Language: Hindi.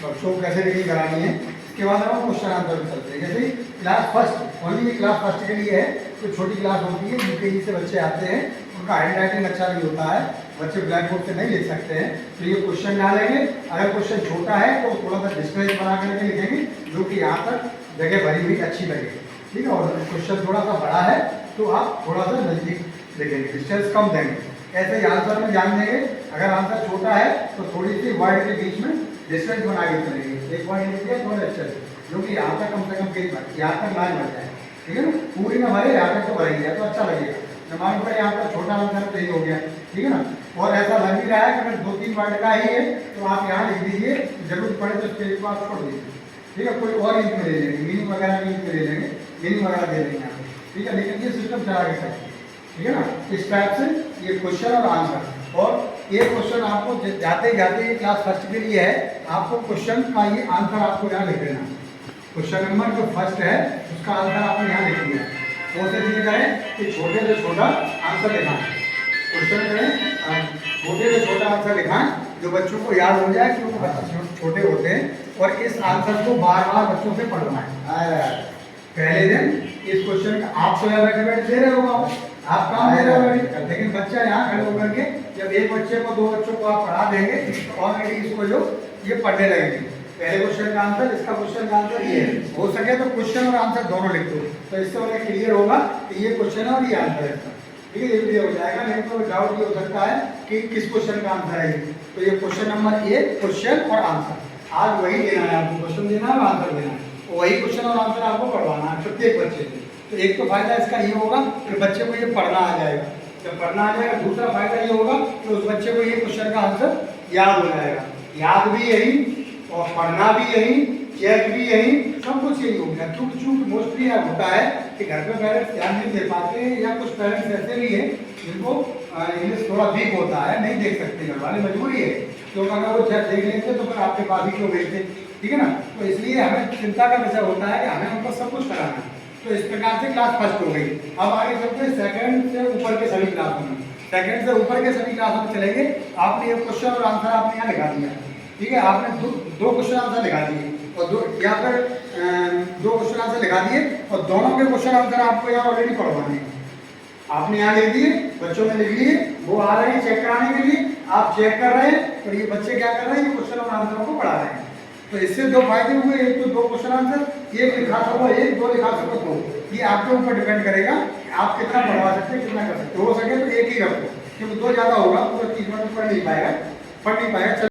वर्कशॉप कैसे रेडी करानी है, इसके बाद हम क्वेश्चन आंसर पे चलते हैं। जैसे class first, only class first के लिए है, तो छोटी क्लास होती है, यूकेजी से बच्चे आते हैं, उनका हैंड राइटिंग अच्छा नहीं होता है, बच्चे ब्लैक बोर्ड से नहीं लिख सकते हैं, तो ये क्वेश्चन डालेंगे। अगर क्वेश्चन छोटा है तो थोड़ा सा डिस्टेंस बना करके लिखेंगे, जो कि यहाँ तक जगह भरी हुई अच्छी लगे, ठीक है। और क्वेश्चन थोड़ा सा बड़ा है तो आप थोड़ा सा नजदीक लिखेंगे, डिस्टेंस कम देंगे। ऐसे ही आंसर में ध्यान देंगे, अगर आंसर छोटा है तो थोड़ी सी वर्ड के बीच में डिस्टेंस बना के चलेंगे। एक पॉइंट लिख दिया थोड़ा अच्छा, जो कि यहाँ तक कम से कम पेज भर, यहाँ तक लाइन भर जाए, ठीक है ना। पूरी ना भरे, यहाँ तक तो भरेंगे तो अच्छा लगेगा। मान लो यहाँ पर छोटा आंसर सही हो गया, ठीक है ना। और ऐसा लग भी रहा है कि अगर 2-3 वर्ड का ही है तो आप यहाँ लिख दीजिए, जरूरत पड़े तो पेज को आप छोड़ दीजिए, ठीक है। कोई और इंक में ले लेंगे, मीनिंग वगैरह इंक में ले लेंगे, मीनिंग वगैरह दे देंगे आपको, ठीक है। लेकिन ये सिस्टम चला के सकते, ठीक है ना। इस टाइप से ये क्वेश्चन और आंसर, और ये क्वेश्चन आपको जाते जाते ये क्लास फर्स्ट के लिए है, आपको क्वेश्चन का ये आंसर आपको यहाँ लिख देना। क्वेश्चन नंबर जो फर्स्ट है उसका आंसर आपको यहाँ लिख दिया। कोशिश ये करें कि छोटे से छोटा आंसर लिखाएं, क्वेश्चन करें छोटे से छोटा आंसर लिखाएं, जो बच्चों को याद हो जाए, क्योंकि बच्चे छोटे होते हैं। और इस आंसर को बार बार बच्चों से पढ़वाएं। पहले दिन इस क्वेश्चन का आप तो यहाँ बैठे बैठे दे रहे हो, आप काम दे रहे हो, लेकिन बच्चा यहाँ खड़े होकर के जब एक बच्चे को 2 बच्चों को आप पढ़ा देंगे तो ऑलरेडी इसको जो ये पढ़ने लगेंगे। पहले क्वेश्चन का आंसर, इसका क्वेश्चन का आंसर ये है, हो सके तो क्वेश्चन और आंसर दोनों लिख दो, तो इससे उन्हें क्लियर होगा कि ये क्वेश्चन है और ये आंसर है, ठीक है। ये क्लियर हो जाएगा। नहीं तो डाउट ये हो सकता है कि किस क्वेश्चन का आंसर है। तो ये क्वेश्चन नंबर 1, क्वेश्चन और आंसर, आज वही देना है आपको, क्वेश्चन देना है और आंसर देना है, वही क्वेश्चन और आंसर आपको पढ़वाना है प्रत्येक बच्चे को। तो एक तो फायदा इसका ये होगा कि बच्चे को ये पढ़ना आ जाएगा, जब पढ़ना आ जाएगा। दूसरा फायदा ये होगा कि उस बच्चे को ये क्वेश्चन का आंसर याद हो जाएगा। याद भी यही और पढ़ना भी यही, चेक भी यही, सब कुछ यही हो गया। क्योंकि मोस्टली यह होता है कि घर पे पेरेंट्स ध्यान नहीं दे पाते, या कुछ पेरेंट्स ऐसे भी हैं जिनको इंग्लिश थोड़ा वीक होता है, नहीं देख सकते, घर वाले मजबूरी है, क्योंकि अगर वो चेक देख लेते तो फिर आपके पास ही क्यों भेजते, ठीक है ना। तो इसलिए हमें चिंता का विषय होता है कि हमें उनको सब कुछ कराना है। तो इस प्रकार से क्लास फर्स्ट हो गई। अब आगे चलते हैं सेकंड से ऊपर के सभी क्लासों में। सेकंड से ऊपर के सभी क्लासों में चलेंगे। आपने ये क्वेश्चन और आंसर आपने यहाँ लिखा दिया, ठीक है। आपने दो क्वेश्चन आंसर लिखा दिए, और यहाँ पर 2 क्वेश्चन आंसर लिखा दिए, और दोनों के क्वेश्चन आंसर आपको यहाँ ऑलरेडी पढ़वाने हैं। आपने यहाँ लिख दिए, बच्चों ने लिख लिए, वो आ रहे हैं चेक कराने के लिए, आप चेक कर रहे हैं, और ये बच्चे क्या कर रहे हैं, ये क्वेश्चन और आंसरों को पढ़ा रहे हैं। तो इससे 2 फायदे हुए, एक तो 2 क्वेश्चन आंसर, एक लिखा सको 1, 2 लिखा सको 2। ये आपके ऊपर डिपेंड करेगा आप कितना पढ़वा सकते हैं, कितना कर सकते हो। सके तो एक ही रखो, क्योंकि 2 ज़्यादा होगा तो 30 मिनट पढ़ नहीं पाएगा।